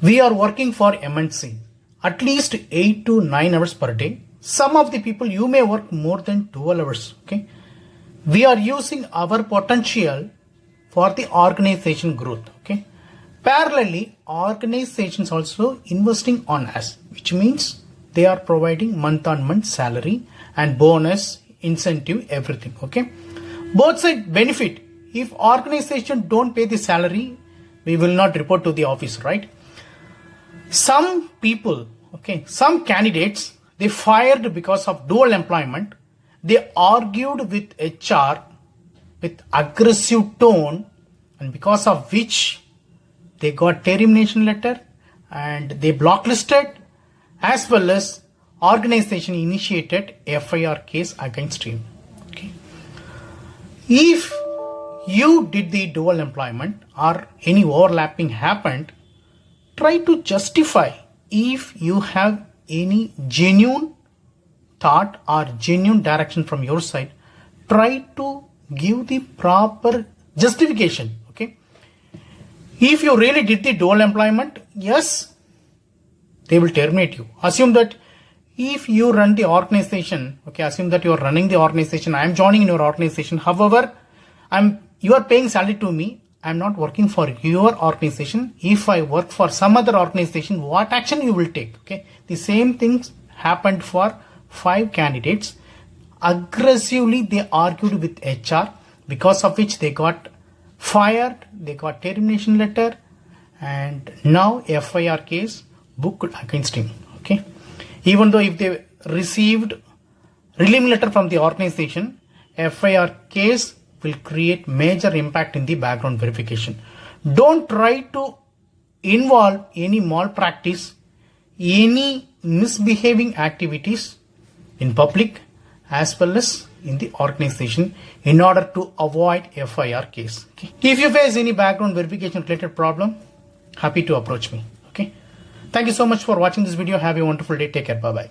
We are working for MNC at least 8 to 9 hours per day. Some of the people, you may work more than 12 hours. Okay. We are using our potential for the organization growth. Okay. Parallelly, organizations also investing on us, which means they are providing month-on-month salary and bonus, incentive, everything. Okay. Both sides benefit. If organization don't pay the salary, we will not report to the office, right? Some people, okay, some candidates, they fired because of dual employment. They argued with HR with aggressive tone, and because of which they got termination letter and they blacklisted, as well as organization initiated FIR case against him. Okay. If you did the dual employment or any overlapping happened, try to justify. If you have any genuine thought or genuine direction from your side, try to give the proper justification. Okay. If you really did the dual employment, yes, they will terminate you. Assume that if you run the organization, okay, assume that you are running the organization, I am joining in your organization. However, you are paying salary to me. I am not working for your organization. If I work for some other organization, what action you will take? Okay. The same things happened for 5 candidates. Aggressively they argued with HR, because of which they got fired, they got termination letter, and now FIR case booked against him. Okay. Even though if they received relief letter from the organization, FIR case will create major impact in the background verification. Don't try to involve any malpractice, any misbehaving activities in public as well as in the organization in order to avoid FIR case. Okay. If you face any background verification related problem, happy to approach me. Okay. Thank you so much for watching this video. Have a wonderful day. Take care. Bye bye.